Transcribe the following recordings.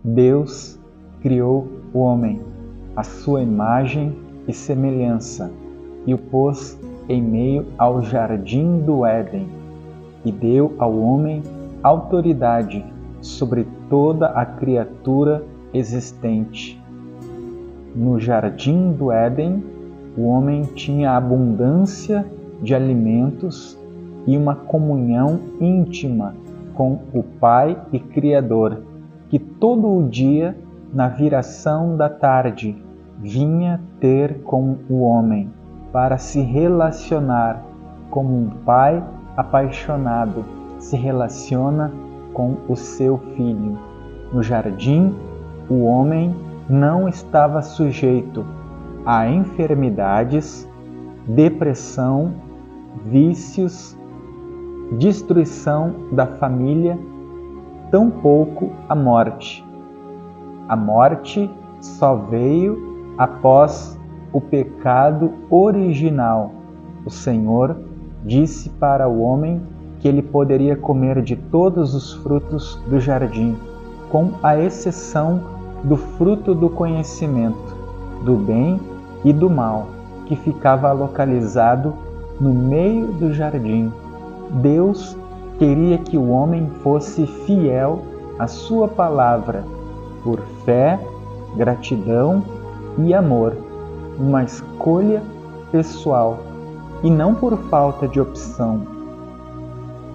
Deus criou o homem, à sua imagem e semelhança, e o pôs em meio ao jardim do Éden, e deu ao homem autoridade sobre toda a criatura existente. No jardim do Éden, o homem tinha abundância de alimentos e uma comunhão íntima com o Pai e Criador, que todo o dia, na viração da tarde, vinha ter com o homem, para se relacionar como um pai apaixonado se relaciona com o seu filho. No jardim, o homem não estava sujeito a enfermidades, depressão, vícios, destruição da família, tampouco a morte. A morte só veio após o pecado original. O Senhor disse para o homem que ele poderia comer de todos os frutos do jardim, com a exceção do fruto do conhecimento, do bem e do mal, que ficava localizado no meio do jardim. Deus queria que o homem fosse fiel à sua palavra, por fé, gratidão e amor, uma escolha pessoal e não por falta de opção.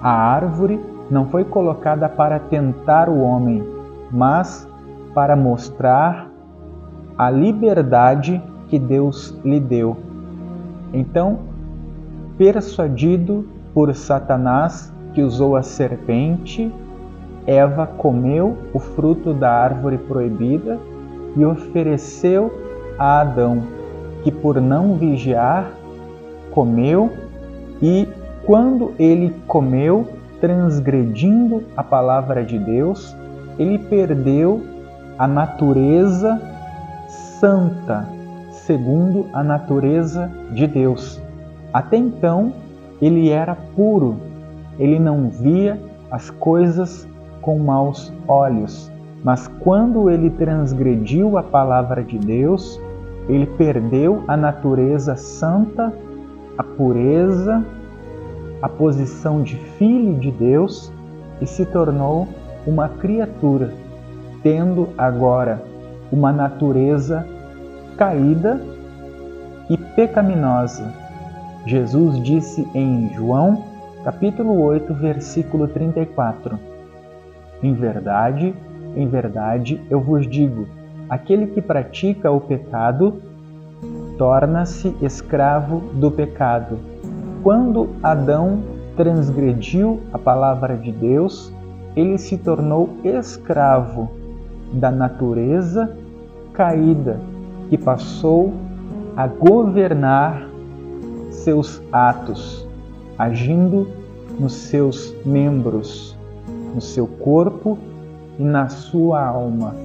A árvore não foi colocada para tentar o homem, mas para mostrar a liberdade que Deus lhe deu. Então, persuadido por Satanás, que usou a serpente, Eva comeu o fruto da árvore proibida e ofereceu a Adão, que por não vigiar, comeu, e quando ele comeu, transgredindo a palavra de Deus, ele perdeu a natureza santa, segundo a natureza de Deus. Até então, ele era puro, ele não via as coisas com maus olhos, mas quando ele transgrediu a palavra de Deus, ele perdeu a natureza santa, a pureza, a posição de filho de Deus e se tornou uma criatura, tendo agora uma natureza caída e pecaminosa. Jesus disse em João, capítulo 8, versículo 34: em verdade, eu vos digo, aquele que pratica o pecado torna-se escravo do pecado. Quando Adão transgrediu a palavra de Deus, ele se tornou escravo da natureza caída, que passou a governar seus atos, agindo nos seus membros, no seu corpo e na sua alma.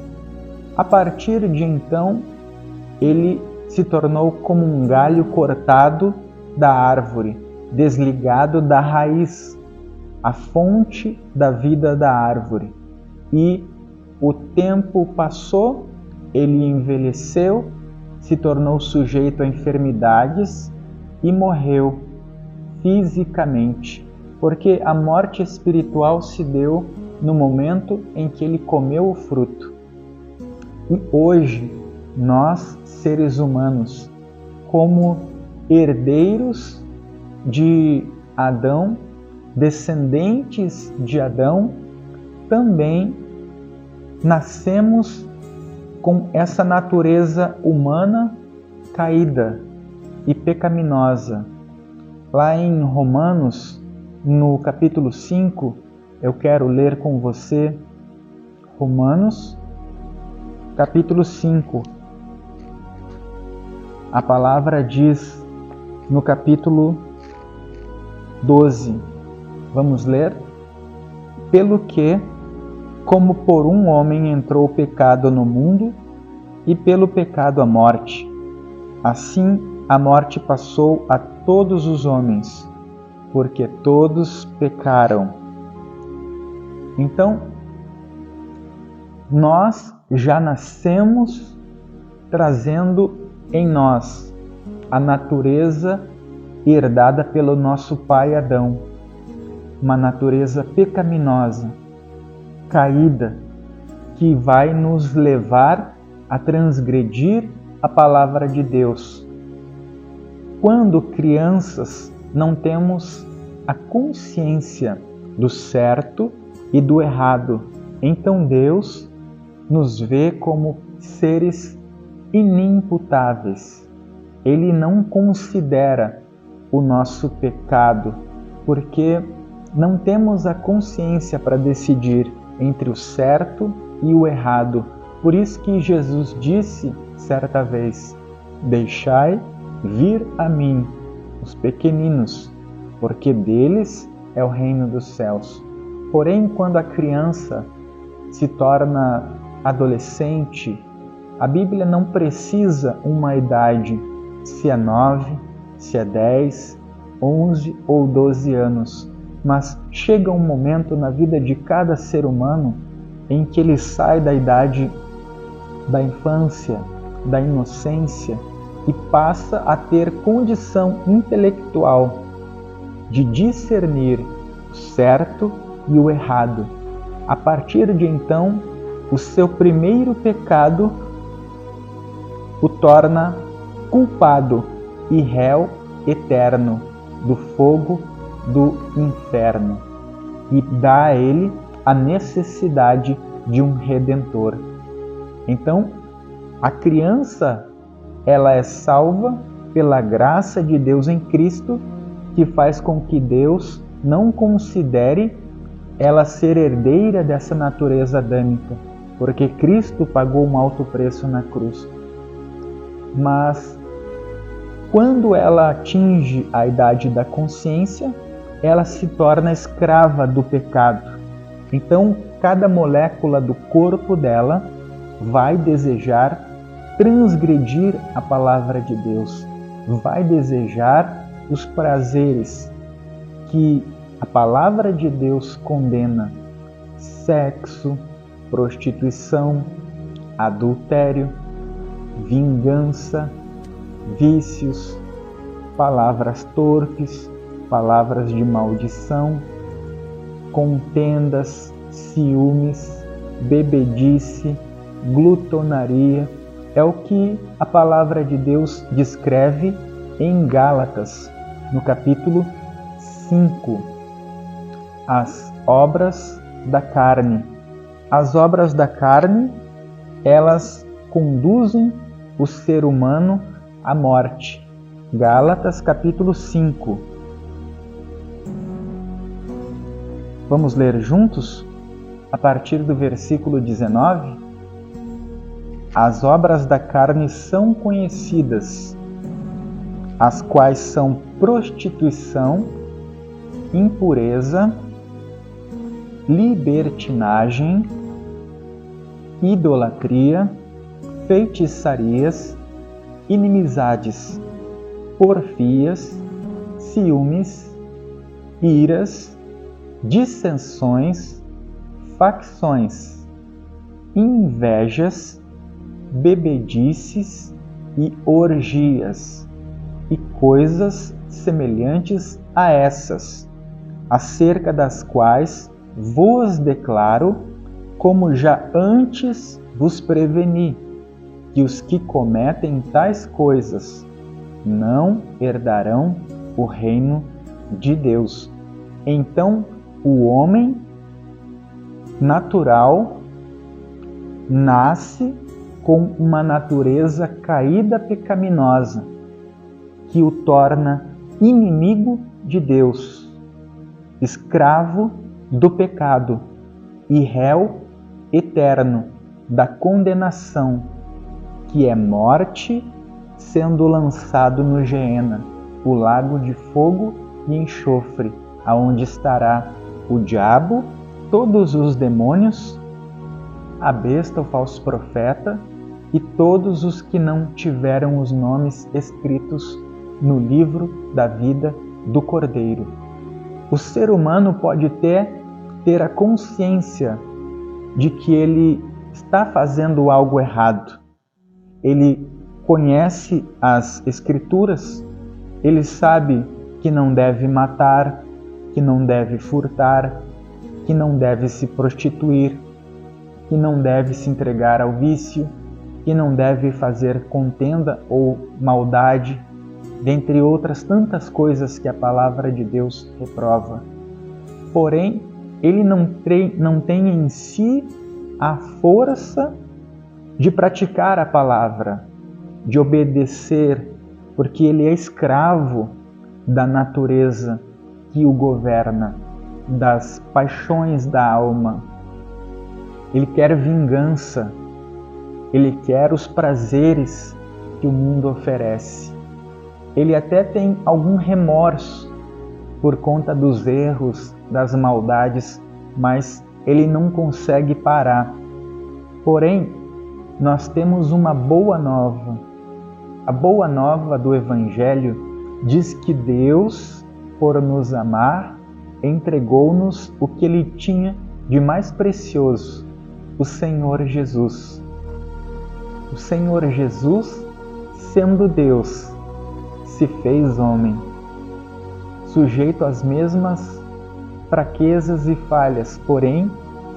A partir de então, ele se tornou como um galho cortado da árvore, desligado da raiz, a fonte da vida da árvore. E o tempo passou, ele envelheceu, se tornou sujeito a enfermidades e morreu fisicamente, porque a morte espiritual se deu no momento em que ele comeu o fruto. E hoje, nós, seres humanos, como herdeiros de Adão, descendentes de Adão, também nascemos com essa natureza humana caída e pecaminosa. Lá em Romanos, no capítulo 5, eu quero ler com você Romanos, capítulo 5. A palavra diz no capítulo 12. Vamos ler? Pelo que, como por um homem entrou o pecado no mundo, e pelo pecado a morte, assim a morte passou a todos os homens, porque todos pecaram. Então, nós já nascemos trazendo em nós a natureza herdada pelo nosso pai Adão, uma natureza pecaminosa, caída, que vai nos levar a transgredir a palavra de Deus. Quando crianças, não temos a consciência do certo e do errado, então Deus nos vê como seres inimputáveis. Ele não considera o nosso pecado, porque não temos a consciência para decidir entre o certo e o errado. Por isso que Jesus disse certa vez: deixai vir a mim os pequeninos, porque deles é o reino dos céus. Porém, quando a criança se torna adolescente, a Bíblia não precisa uma idade, se é 9, se é 10, 11 ou 12 anos, mas chega um momento na vida de cada ser humano em que ele sai da idade da infância, da inocência, e passa a ter condição intelectual de discernir o certo e o errado. A partir de então, o seu primeiro pecado o torna culpado e réu eterno do fogo do inferno, e dá a ele a necessidade de um redentor. Então, a criança, ela é salva pela graça de Deus em Cristo, que faz com que Deus não considere ela ser herdeira dessa natureza adâmica, porque Cristo pagou um alto preço na cruz. Mas quando ela atinge a idade da consciência, ela se torna escrava do pecado. Então, cada molécula do corpo dela vai desejar transgredir a palavra de Deus, vai desejar os prazeres que a palavra de Deus condena: sexo, prostituição, adultério, vingança, vícios, palavras torpes, palavras de maldição, contendas, ciúmes, bebedice, glutonaria. É o que a palavra de Deus descreve em Gálatas, no capítulo 5. As obras da carne. As obras da carne, elas conduzem o ser humano à morte. Gálatas, capítulo 5. Vamos ler juntos? A partir do versículo 19. As obras da carne são conhecidas, as quais são prostituição, impureza, libertinagem, idolatria, feitiçarias, inimizades, porfias, ciúmes, iras, dissensões, facções, invejas, bebedices e orgias, e coisas semelhantes a essas, acerca das quais vos declaro, como já antes vos preveni, que os que cometem tais coisas não herdarão o reino de Deus. Então, o homem natural nasce com uma natureza caída pecaminosa, que o torna inimigo de Deus, escravo do pecado e réu eterno da condenação, que é morte, sendo lançado no Geena, o lago de fogo e enxofre, aonde estará o diabo, todos os demônios, a besta, o falso profeta, e todos os que não tiveram os nomes escritos no livro da vida do Cordeiro. O ser humano pode ter a consciência de que ele está fazendo algo errado. Ele conhece as Escrituras, ele sabe que não deve matar, que não deve furtar, que não deve se prostituir, que não deve se entregar ao vício, que não deve fazer contenda ou maldade, dentre outras tantas coisas que a palavra de Deus reprova. Porém, ele não tem em si a força de praticar a palavra, de obedecer, porque ele é escravo da natureza que o governa, das paixões da alma. Ele quer vingança, ele quer os prazeres que o mundo oferece. Ele até tem algum remorso por conta dos erros, das maldades, mas ele não consegue parar. Porém, nós temos uma boa nova. A boa nova do Evangelho diz que Deus, por nos amar, entregou-nos o que Ele tinha de mais precioso, o Senhor Jesus. O Senhor Jesus, sendo Deus, se fez homem, sujeito às mesmas fraquezas e falhas, porém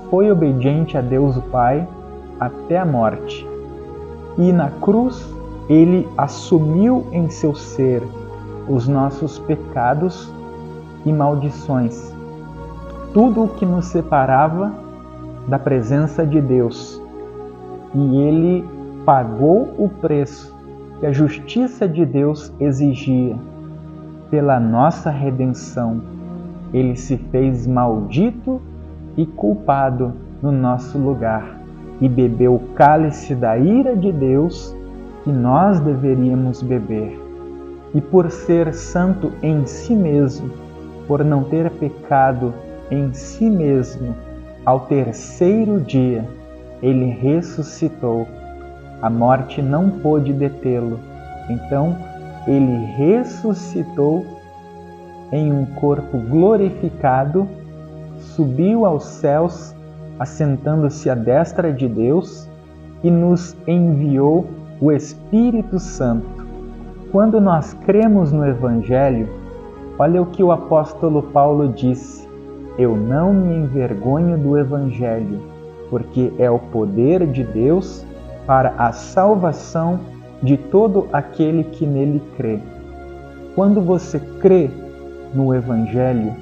foi obediente a Deus o Pai até a morte. E na cruz ele assumiu em seu ser os nossos pecados e maldições, tudo o que nos separava da presença de Deus. E ele pagou o preço que a justiça de Deus exigia. Pela nossa redenção, ele se fez maldito e culpado no nosso lugar e bebeu o cálice da ira de Deus que nós deveríamos beber. E por ser santo em si mesmo, por não ter pecado em si mesmo, ao terceiro dia ele ressuscitou. A morte não pôde detê-lo. Então ele ressuscitou em um corpo glorificado, subiu aos céus, assentando-se à destra de Deus, e nos enviou o Espírito Santo. Quando nós cremos no Evangelho, olha o que o apóstolo Paulo disse: eu não me envergonho do Evangelho, porque é o poder de Deus para a salvação de todo aquele que nele crê. Quando você crê no Evangelho,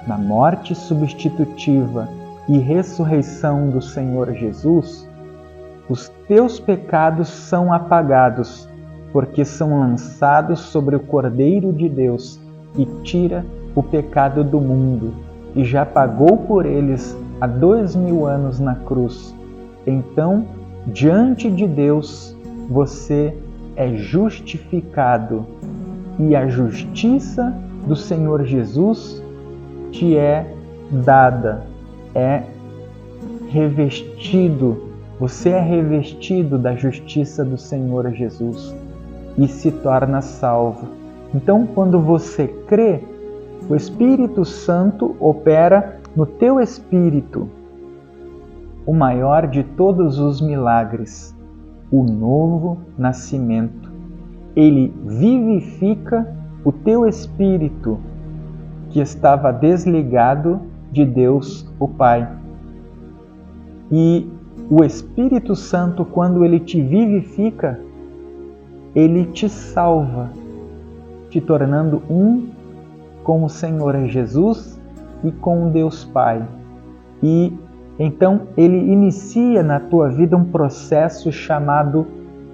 na morte substitutiva e ressurreição do Senhor Jesus, os teus pecados são apagados, porque são lançados sobre o Cordeiro de Deus, que tira o pecado do mundo, e já pagou por eles há 2000 anos na cruz. Então, diante de Deus, você é justificado, e a justiça do Senhor Jesus te é dada, é revestido. Você é revestido da justiça do Senhor Jesus e se torna salvo. Então, quando você crê, o Espírito Santo opera no teu espírito o maior de todos os milagres, o novo nascimento. Ele vivifica o teu espírito que estava desligado de Deus, o Pai. E o Espírito Santo, quando ele te vivifica, ele te salva, te tornando um com o Senhor Jesus e com Deus Pai. E então ele inicia na tua vida um processo chamado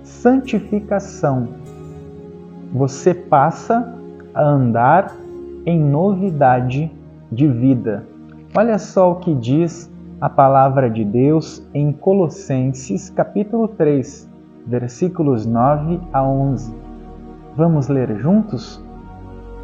santificação. Você passa a andar em novidade de vida. Olha só o que diz a palavra de Deus em Colossenses capítulo 3, versículos 9 a 11. Vamos ler juntos?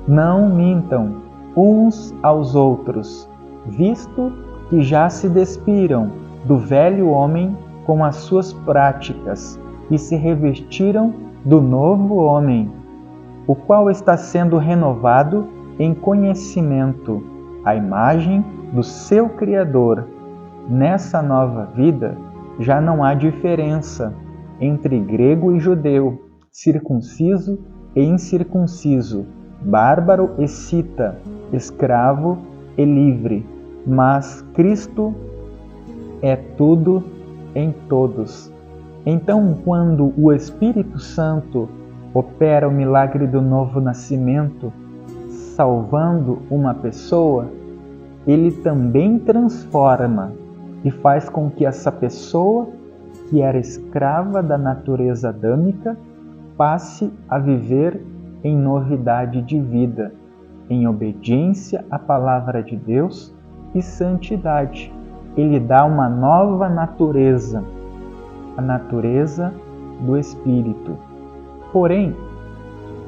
Não mintam uns aos outros, visto que já se despiram do velho homem com as suas práticas e se revestiram do novo homem, o qual está sendo renovado em conhecimento, à imagem do seu Criador. Nessa nova vida, já não há diferença entre grego e judeu, circunciso e incircunciso, bárbaro e cita, escravo e livre, mas Cristo é tudo em todos. Então, quando o Espírito Santo opera o milagre do novo nascimento, salvando uma pessoa, ele também transforma e faz com que essa pessoa, que era escrava da natureza adâmica, passe a viver em novidade de vida, em obediência à palavra de Deus e santidade. Ele dá uma nova natureza, a natureza do Espírito. Porém,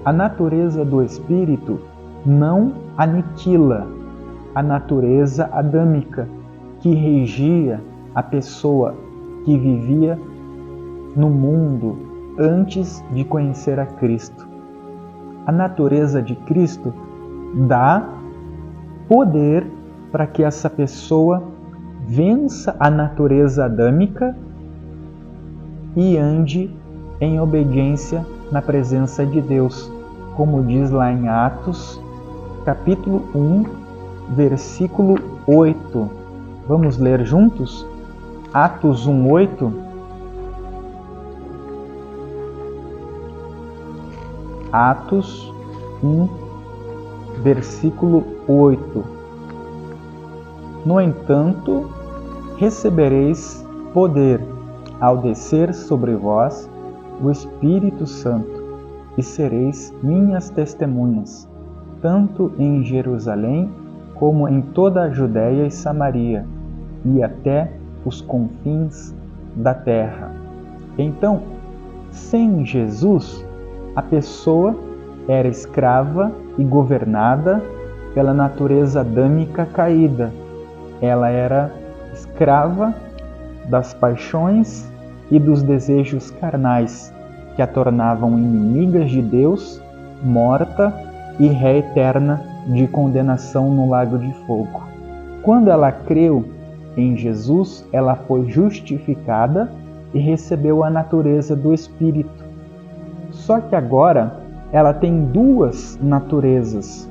a natureza do Espírito não aniquila a natureza adâmica que regia a pessoa que vivia no mundo antes de conhecer a Cristo. A natureza de Cristo dá poder para que essa pessoa vença a natureza adâmica e ande em obediência na presença de Deus, como diz lá em Atos, capítulo 1, versículo 8. Vamos ler juntos? Atos 1, 8. Atos 1, versículo 8. No entanto, recebereis poder ao descer sobre vós o Espírito Santo, e sereis minhas testemunhas, tanto em Jerusalém como em toda a Judéia e Samaria, e até os confins da terra. Então, sem Jesus, a pessoa era escrava e governada pela natureza adâmica caída. Ela era escrava das paixões e dos desejos carnais, que a tornavam inimigas de Deus, morta e ré eterna de condenação no lago de fogo. Quando ela creu em Jesus, ela foi justificada e recebeu a natureza do Espírito. Só que agora ela tem duas naturezas,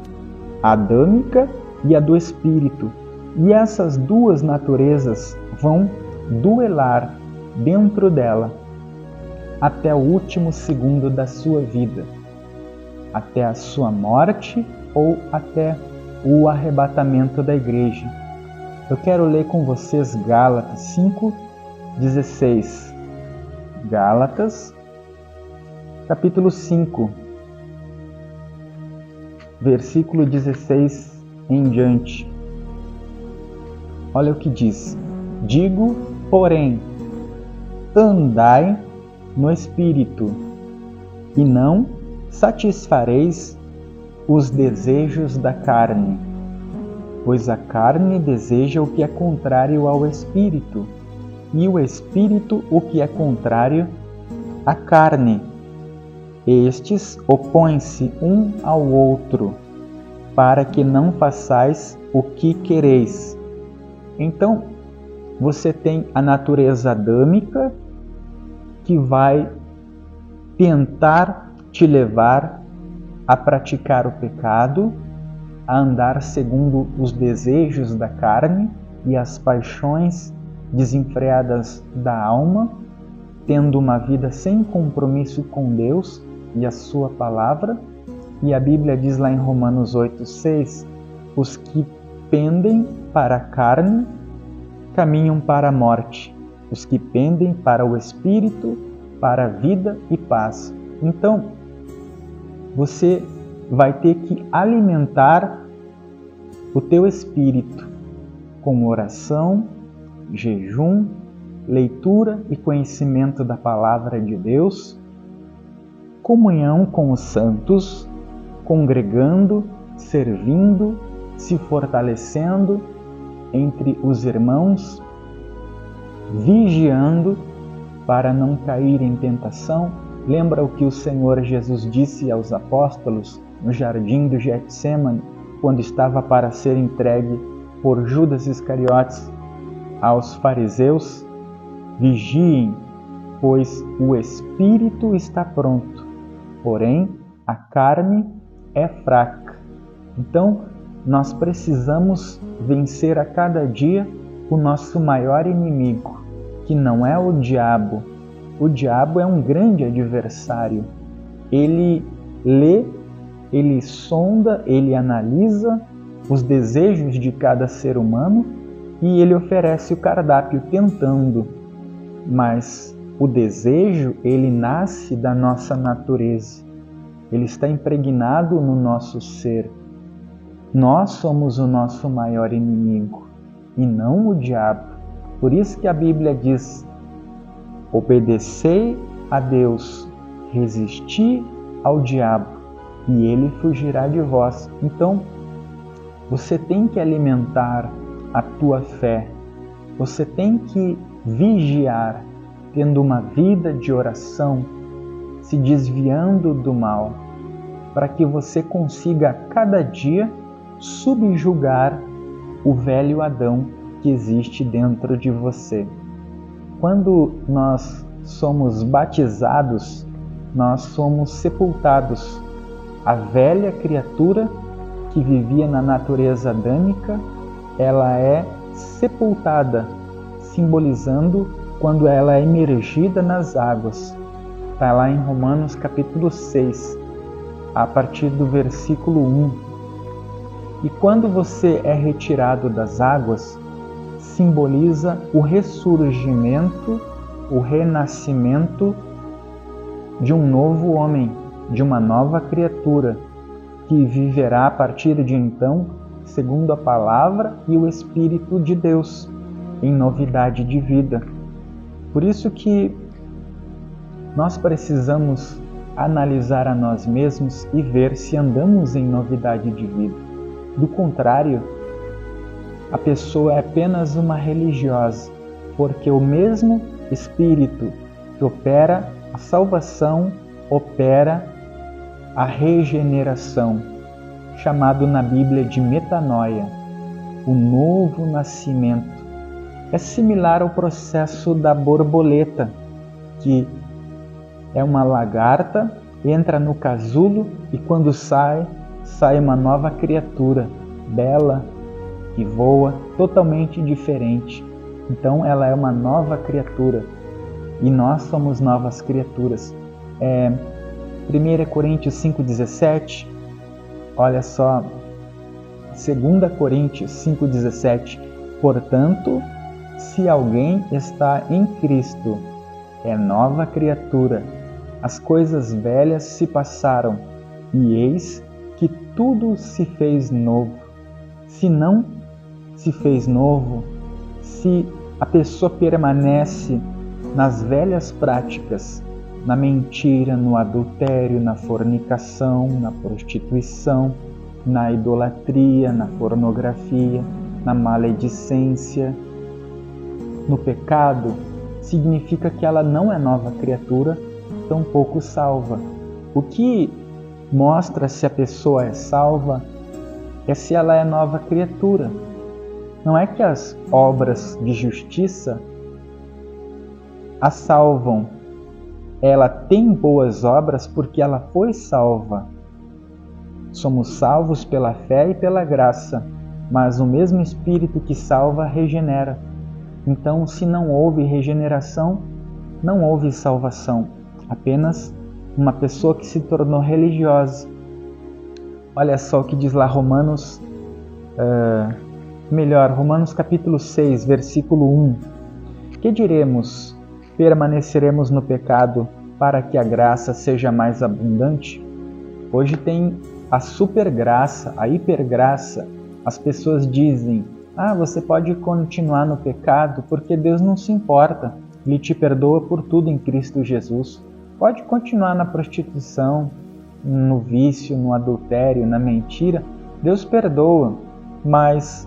a adâmica e a do Espírito. E essas duas naturezas vão duelar dentro dela até o último segundo da sua vida, até a sua morte ou até o arrebatamento da igreja. Eu quero ler com vocês Gálatas 5:16. Gálatas, capítulo 5, versículo 16 em diante. Olha o que diz: digo, porém, andai no Espírito, e não satisfareis os desejos da carne, pois a carne deseja o que é contrário ao Espírito, e o Espírito o que é contrário à carne. Estes opõem-se um ao outro, para que não façais o que quereis. Então, você tem a natureza adâmica que vai tentar te levar a praticar o pecado, a andar segundo os desejos da carne e as paixões desenfreadas da alma, tendo uma vida sem compromisso com Deus e a sua palavra. E a Bíblia diz lá em Romanos 8:6, os que pendem para a carne caminham para a morte, os que pendem para o Espírito, para a vida e paz. Então, você vai ter que alimentar o teu espírito com oração, jejum, leitura e conhecimento da palavra de Deus, comunhão com os santos, congregando, servindo, se fortalecendo entre os irmãos, vigiando para não cair em tentação. Lembra o que o Senhor Jesus disse aos apóstolos no jardim do Getsêmani, quando estava para ser entregue por Judas Iscariotes aos fariseus? Vigiem, pois o espírito está pronto, porém a carne é fraca. Então, nós precisamos vencer a cada dia o nosso maior inimigo, que não é o diabo. O diabo é um grande adversário. Ele lê, ele sonda, ele analisa os desejos de cada ser humano e ele oferece o cardápio tentando. Mas o desejo, ele nasce da nossa natureza. Ele está impregnado no nosso ser. Nós somos o nosso maior inimigo e não o diabo. Por isso que a Bíblia diz: obedecei a Deus, resisti ao diabo e ele fugirá de vós. Então, você tem que alimentar a tua fé. Você tem que vigiar, tendo uma vida de oração, se desviando do mal, para que você consiga a cada dia subjugar o velho Adão que existe dentro de você. Quando nós somos batizados, nós somos sepultados. A velha criatura que vivia na natureza adâmica, ela é sepultada, simbolizando quando ela é imergida nas águas. Está lá em Romanos capítulo 6, a partir do versículo 1. E quando você é retirado das águas, simboliza o ressurgimento, o renascimento de um novo homem, de uma nova criatura, que viverá a partir de então, segundo a palavra e o Espírito de Deus, em novidade de vida. Por isso que nós precisamos analisar a nós mesmos e ver se andamos em novidade de vida. Do contrário, a pessoa é apenas uma religiosa, porque o mesmo Espírito que opera a salvação, opera a regeneração, chamado na Bíblia de metanoia, o novo nascimento. É similar ao processo da borboleta, que é uma lagarta, entra no casulo e quando sai uma nova criatura, bela, que voa, totalmente diferente. Então ela é uma nova criatura e nós somos novas criaturas. 1 Coríntios 5,17, olha só, 2 Coríntios 5,17, portanto, se alguém está em Cristo, é nova criatura, as coisas velhas se passaram, e eis que tudo se fez novo. Se não se fez novo, se a pessoa permanece nas velhas práticas, na mentira, no adultério, na fornicação, na prostituição, na idolatria, na pornografia, na maledicência, no pecado, significa que ela não é nova criatura, tampouco salva. O que mostra se a pessoa é salva é se ela é nova criatura. Não é que as obras de justiça a salvam. Ela tem boas obras porque ela foi salva. Somos salvos pela fé e pela graça, mas o mesmo Espírito que salva regenera. Então, se não houve regeneração, não houve salvação. Apenas uma pessoa que se tornou religiosa. Olha só o que diz lá Romanos capítulo 6, versículo 1. Que diremos? Permaneceremos no pecado para que a graça seja mais abundante? Hoje tem a supergraça, a hipergraça. As pessoas dizem: você pode continuar no pecado porque Deus não se importa. Ele te perdoa por tudo em Cristo Jesus. Pode continuar na prostituição, no vício, no adultério, na mentira. Deus perdoa, mas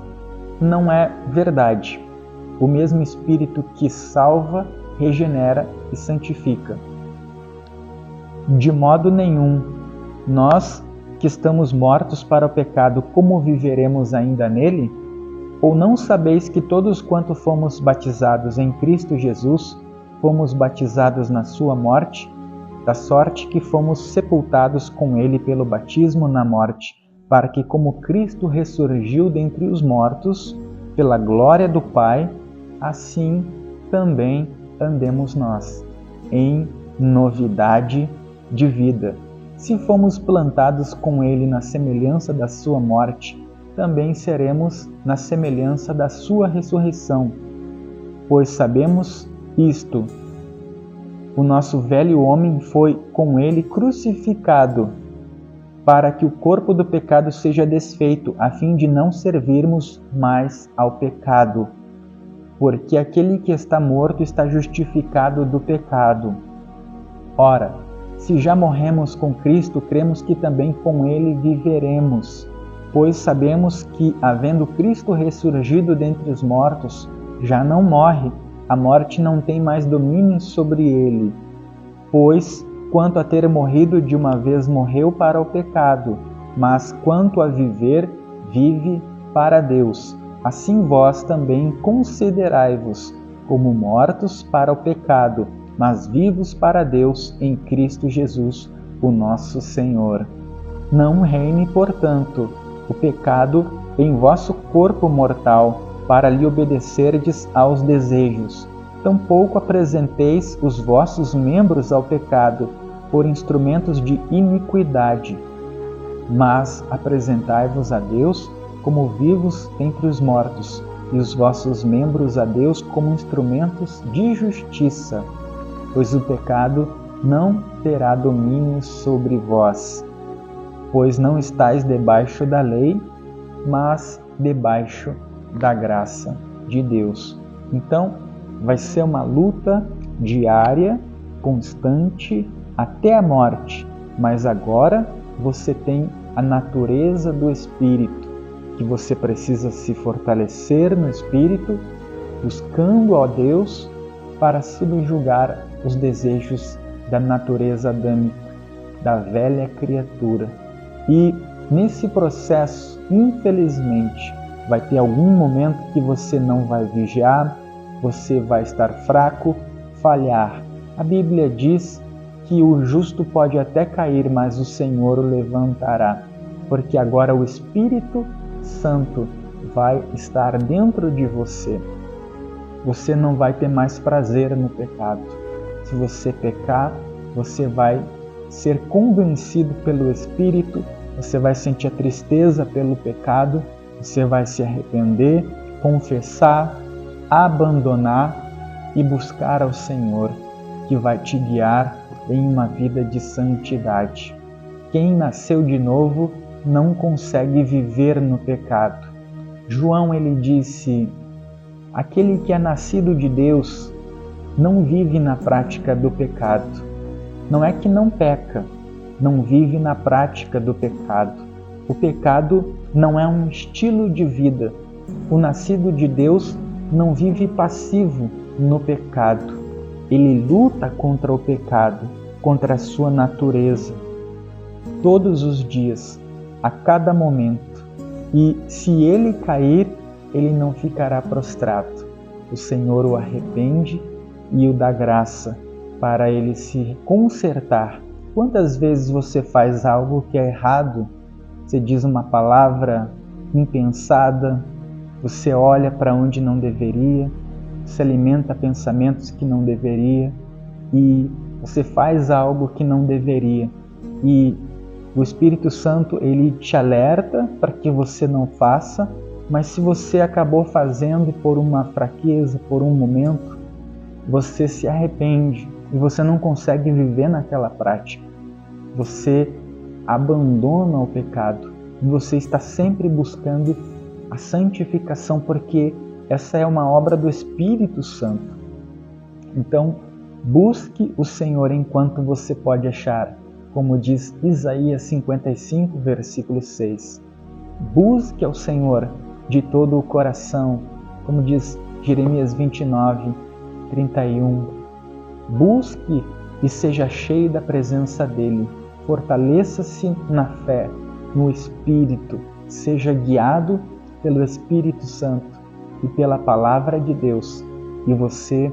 não é verdade. O mesmo Espírito que salva, regenera e santifica. De modo nenhum. Nós que estamos mortos para o pecado, como viveremos ainda nele? Ou não sabeis que todos quanto fomos batizados em Cristo Jesus, fomos batizados na sua morte? Da sorte que fomos sepultados com ele pelo batismo na morte, para que, como Cristo ressurgiu dentre os mortos, pela glória do Pai, assim também andemos nós, em novidade de vida. Se fomos plantados com ele na semelhança da sua morte, também seremos na semelhança da sua ressurreição. Pois sabemos isto: o nosso velho homem foi com ele crucificado, para que o corpo do pecado seja desfeito, a fim de não servirmos mais ao pecado. Porque aquele que está morto está justificado do pecado. Ora, se já morremos com Cristo, cremos que também com ele viveremos. Pois sabemos que, havendo Cristo ressurgido dentre os mortos, já não morre, a morte não tem mais domínio sobre ele. Pois, quanto a ter morrido de uma vez, morreu para o pecado, mas quanto a viver, vive para Deus. Assim vós também considerai-vos como mortos para o pecado, mas vivos para Deus em Cristo Jesus, o nosso Senhor. Não reine, portanto, o pecado em vosso corpo mortal, para lhe obedecerdes aos desejos. Tampouco apresenteis os vossos membros ao pecado por instrumentos de iniquidade, mas apresentai-vos a Deus como vivos entre os mortos, e os vossos membros a Deus como instrumentos de justiça, pois o pecado não terá domínio sobre vós, pois não estáis debaixo da lei, mas debaixo da graça de Deus. Então, vai ser uma luta diária, constante, até a morte, mas agora você tem a natureza do Espírito, que você precisa se fortalecer no Espírito, buscando a Deus para subjugar os desejos da natureza adâmica, da velha criatura. E nesse processo, infelizmente, vai ter algum momento que você não vai vigiar, você vai estar fraco, falhar. A Bíblia diz que o justo pode até cair, mas o Senhor o levantará, porque agora o Espírito Santo vai estar dentro de você. Você não vai ter mais prazer no pecado. Se você pecar, você vai ser convencido pelo Espírito, você vai sentir a tristeza pelo pecado, você vai se arrepender, confessar, abandonar e buscar ao Senhor, que vai te guiar em uma vida de santidade. Quem nasceu de novo não consegue viver no pecado. João, ele disse: aquele que é nascido de Deus não vive na prática do pecado. Não é que não peca, não vive na prática do pecado. O pecado não é um estilo de vida. O nascido de Deus não vive passivo no pecado. Ele luta contra o pecado, contra a sua natureza, todos os dias, a cada momento. E se ele cair, ele não ficará prostrado. O Senhor o arrepende e o dá graça para ele se consertar. Quantas vezes você faz algo que é errado? Você diz uma palavra impensada, você olha para onde não deveria, você alimenta pensamentos que não deveria e você faz algo que não deveria. E o Espírito Santo, ele te alerta para que você não faça, mas se você acabou fazendo por uma fraqueza, por um momento, você se arrepende e você não consegue viver naquela prática. Você abandona o pecado e você está sempre buscando a santificação, porque essa é uma obra do Espírito Santo. Então, busque o Senhor enquanto você pode achar, como diz Isaías 55, versículo 6. Busque ao Senhor de todo o coração, como diz Jeremias 29, 31. Busque e seja cheio da presença dEle. Fortaleça-se na fé, no Espírito. Seja guiado pelo Espírito Santo. e pela palavra de Deus, e você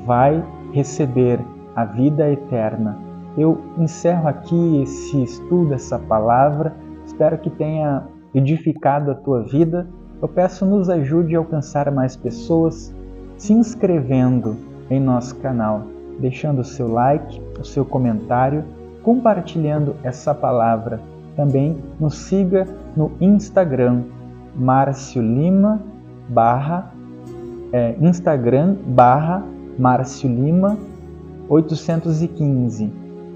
vai receber a vida eterna. Eu encerro aqui esse estudo, essa palavra. Espero que tenha edificado a tua vida. Eu peço, nos ajude a alcançar mais pessoas, se inscrevendo em nosso canal, deixando o seu like, o seu comentário, compartilhando essa palavra. Também nos siga no Instagram, Márcio Lima, Instagram Márcio Lima 815,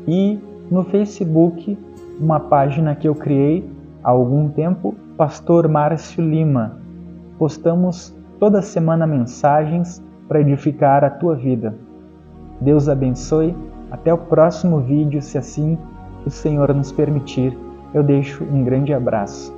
e no Facebook, uma página que eu criei há algum tempo, Pastor Márcio Lima. Postamos toda semana mensagens para edificar a tua vida. Deus abençoe. Até o próximo vídeo, se assim o Senhor nos permitir. Eu deixo um grande abraço.